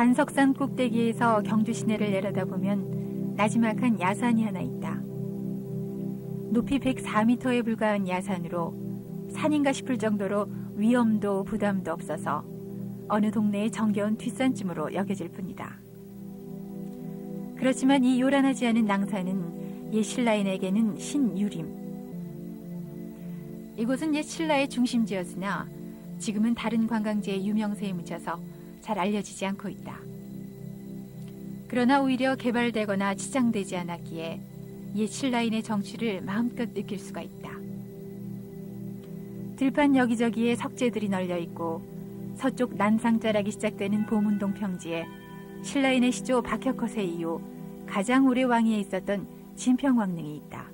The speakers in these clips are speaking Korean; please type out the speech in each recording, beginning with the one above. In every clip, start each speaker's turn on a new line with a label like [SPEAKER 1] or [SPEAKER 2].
[SPEAKER 1] 단석산 꼭대기에서 경주 시내를 내려다보면 나지막한 야산이 하나 있다. 높이 104m에 불과한 야산으로 산인가 싶을 정도로 위험도 부담도 없어서 어느 동네의 정겨운 뒷산쯤으로 여겨질 뿐이다. 그렇지만 이 요란하지 않은 낭산은 옛 신라인에게는 신유림. 이곳은 옛 신라의 중심지였으나 지금은 다른 관광지의 유명세에 묻혀서 잘 알려지지 않고 있다. 그러나 오히려 개발되거나 치장되지 않았기에 옛 신라인의 정취를 마음껏 느낄 수가 있다. 들판 여기저기에 석재들이 널려 있고 서쪽 난상자락이 시작되는 보문동 평지에 신라인의 시조 박혁허세 이후 가장 오래 왕위에 있었던 진평왕릉이 있다.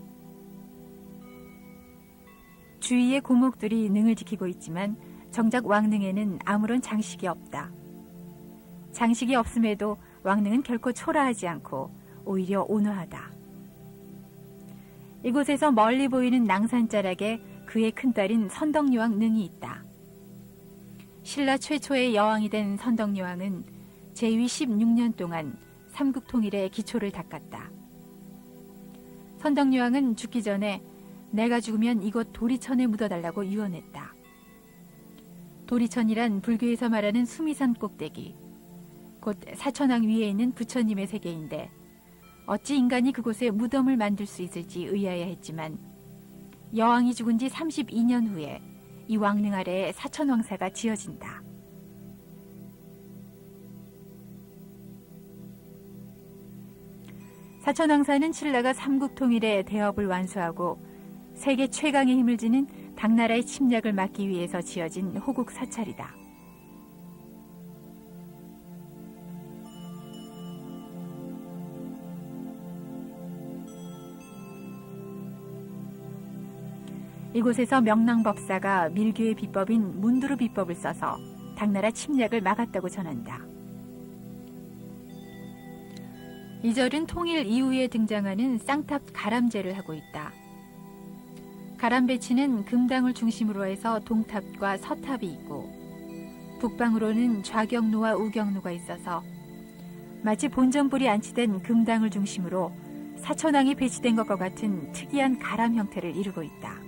[SPEAKER 1] 주위의 고목들이 능을 지키고 있지만 정작 왕릉에는 아무런 장식이 없다. 장식이 없음에도 왕릉은 결코 초라하지 않고 오히려 온화하다. 이곳에서 멀리 보이는 낭산자락에 그의 큰딸인 선덕여왕 능이 있다. 신라 최초의 여왕이 된 선덕여왕은 제위 16년 동안 삼국통일의 기초를 닦았다. 선덕여왕은 죽기 전에 내가 죽으면 이곳 도리천에 묻어달라고 유언했다. 도리천이란 불교에서 말하는 수미산 꼭대기, 곧 사천왕 위에 있는 부처님의 세계인데 어찌 인간이 그곳에 무덤을 만들 수 있을지 의아해했지만 여왕이 죽은 지 32년 후에 이 왕릉 아래에 사천왕사가 지어진다. 사천왕사는 신라가 삼국통일의 대업을 완수하고 세계 최강의 힘을 지닌 당나라의 침략을 막기 위해서 지어진 호국 사찰이다. 이곳에서 명랑법사가 밀교의 비법인 문두루 비법을 써서 당나라 침략을 막았다고 전한다. 이 절은 통일 이후에 등장하는 쌍탑 가람제를 하고 있다. 가람배치는 금당을 중심으로 해서 동탑과 서탑이 있고 북방으로는 좌경루와 우경루가 있어서 마치 본전불이 안치된 금당을 중심으로 사천왕이 배치된 것과 같은 특이한 가람 형태를 이루고 있다.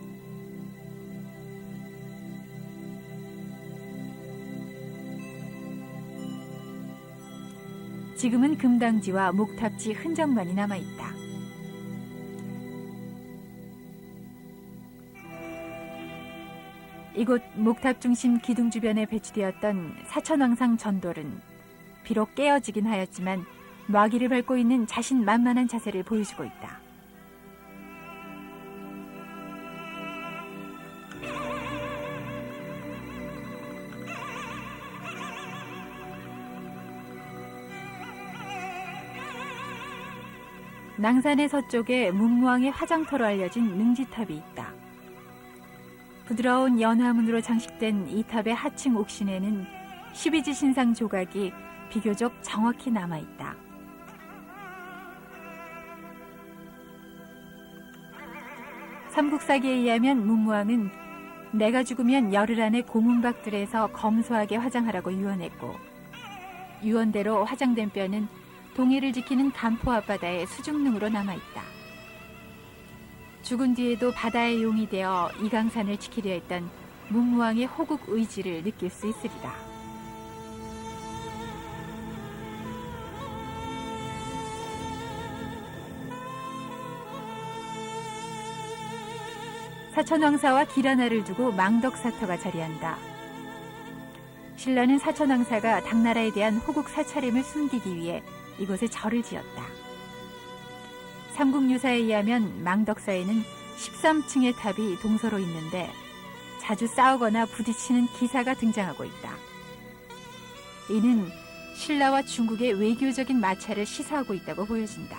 [SPEAKER 1] 지금은 금당지와 목탑지 흔적만이 남아있다. 이곳 목탑 중심 기둥 주변에 배치되었던 사천왕상 전돌은 비록 깨어지긴 하였지만 마귀를 밟고 있는 자신만만한 자세를 보여주고 있다. 낭산의 서쪽에 문무왕의 화장터로 알려진 능지탑이 있다. 부드러운 연화문으로 장식된 이 탑의 하층 옥신에는 12지 신상 조각이 비교적 정확히 남아있다. 삼국사기에 의하면 문무왕은 내가 죽으면 열흘 안에 고문박들에서 검소하게 화장하라고 유언했고 유언대로 화장된 뼈는 동해를 지키는 간포 앞바다의 수중릉으로 남아있다. 죽은 뒤에도 바다의 용이 되어 이강산을 지키려 했던 문무왕의 호국 의지를 느낄 수 있으리라. 사천왕사와 길 하나를 두고 망덕사터가 자리한다. 신라는 사천왕사가 당나라에 대한 호국 사찰임을 숨기기 위해 이곳에 절을 지었다. 삼국유사에 의하면 망덕사에는 13층의 탑이 동서로 있는데 자주 싸우거나 부딪히는 기사가 등장하고 있다. 이는 신라와 중국의 외교적인 마찰을 시사하고 있다고 보여진다.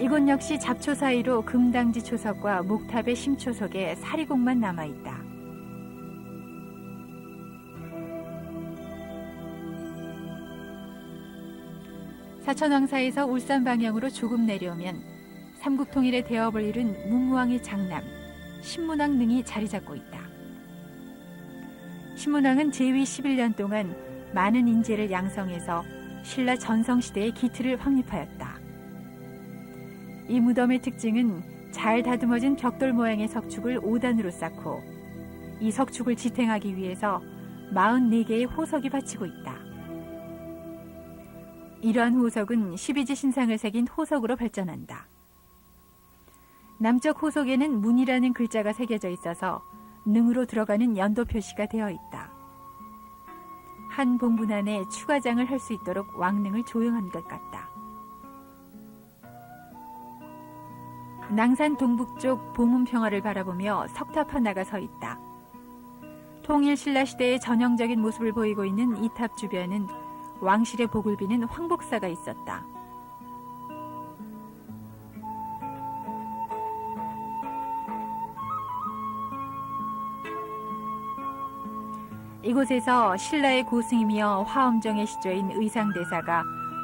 [SPEAKER 1] 이곳 역시 잡초 사이로 금당지 초석과 목탑의 심초석에 사리공만 남아있다. 사천왕사에서 울산 방향으로 조금 내려오면 삼국통일의 대업을 이룬 문무왕의 장남 신문왕 등이 자리 잡고 있다. 신문왕은 제위 11년 동안 많은 인재를 양성해서 신라 전성시대의 기틀을 확립하였다. 이 무덤의 특징은 잘 다듬어진 벽돌 모양의 석축을 5단으로 쌓고 이 석축을 지탱하기 위해서 44개의 호석이 받치고 있다. 이러한 호석은 12지 신상을 새긴 호석으로 발전한다. 남쪽 호석에는 문이라는 글자가 새겨져 있어서 능으로 들어가는 연도 표시가 되어 있다. 한 봉분 안에 추가장을 할 수 있도록 왕릉을 조형한 것 같다. 낭산 동북쪽 보문평화를 바라보며 석탑 하나가 서 있다. 통일 신라 시대의 전형적인 모습을 보이고 있는 이 탑 주변은 왕실의 복을 비는 황복사가 있었다. 이곳에서 신라의 고승이며 화엄정의 시조인 의상대사가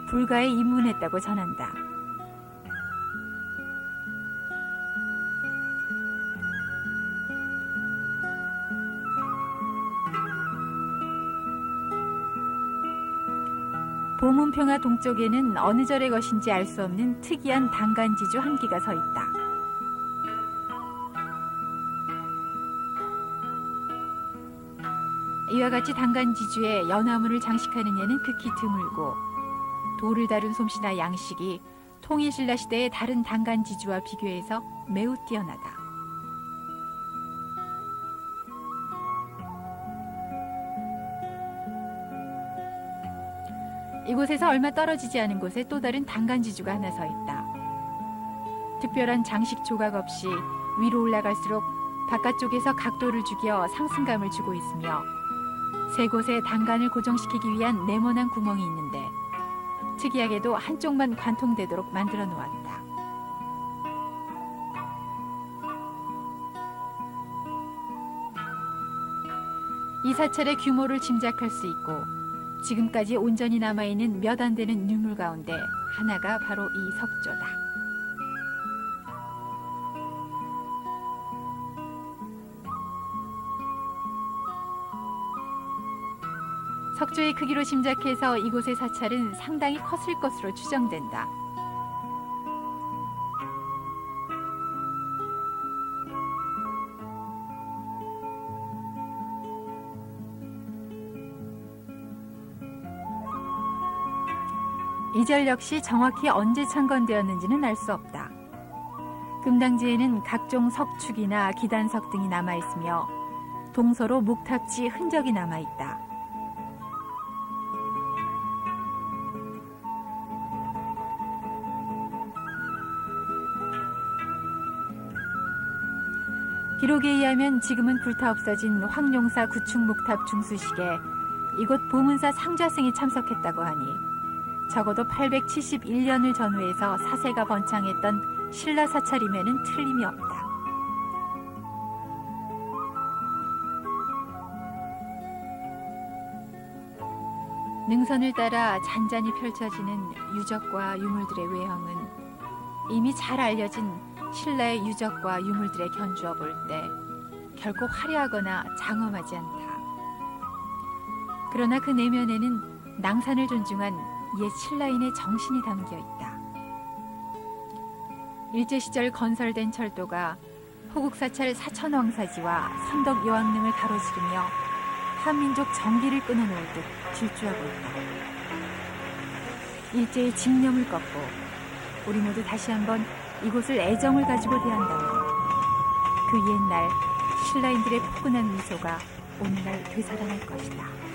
[SPEAKER 1] 불가에 입문했다고 전한다. 보문평화 동쪽에는 어느 절의 것인지 알 수 없는 특이한 단간지주 한 기가 서 있다. 이와 같이 단간지주의 연화문을 장식하는 예는 극히 드물고 돌을 다룬 솜씨나 양식이 통일신라 시대의 다른 단간지주와 비교해서 매우 뛰어나다. 이곳에서 얼마 떨어지지 않은 곳에 또 다른 단간지주가 하나 서 있다. 특별한 장식 조각 없이 위로 올라갈수록 바깥쪽에서 각도를 죽여 상승감을 주고 있으며 세 곳에 단간을 고정시키기 위한 네모난 구멍이 있는데 특이하게도 한쪽만 관통되도록 만들어 놓았다. 이 사찰의 규모를 짐작할 수 있고 지금까지 온전히 남아있는 몇 안 되는 유물 가운데 하나가 바로 이 석조다. 석조의 크기로 짐작해서 이곳의 사찰은 상당히 컸을 것으로 추정된다. 이 절 역시 정확히 언제 창건되었는지는 알 수 없다. 금당지에는 각종 석축이나 기단석 등이 남아있으며 동서로 목탑지 흔적이 남아있다. 기록에 의하면 지금은 불타 없어진 황룡사 구축목탑 중수식에 이곳 보문사 상좌승이 참석했다고 하니 적어도 871년을 전후해서 사세가 번창했던 신라 사찰임에는 틀림이 없다. 능선을 따라 잔잔히 펼쳐지는 유적과 유물들의 외형은 이미 잘 알려진 신라의 유적과 유물들에 견주어 볼 때 결코 화려하거나 장엄하지 않다. 그러나 그 내면에는 낭산을 존중한 옛 신라인의 정신이 담겨 있다. 일제시절 건설된 철도가 호국사찰 사천왕사지와 선덕여왕릉을 가로지르며 한민족 정기를 끊어놓을 듯 질주하고 있다. 일제의 집념을 꺾고 우리 모두 다시 한번 이곳을 애정을 가지고 대한다면 그 옛날 신라인들의 포근한 미소가 오늘날 되살아날 것이다.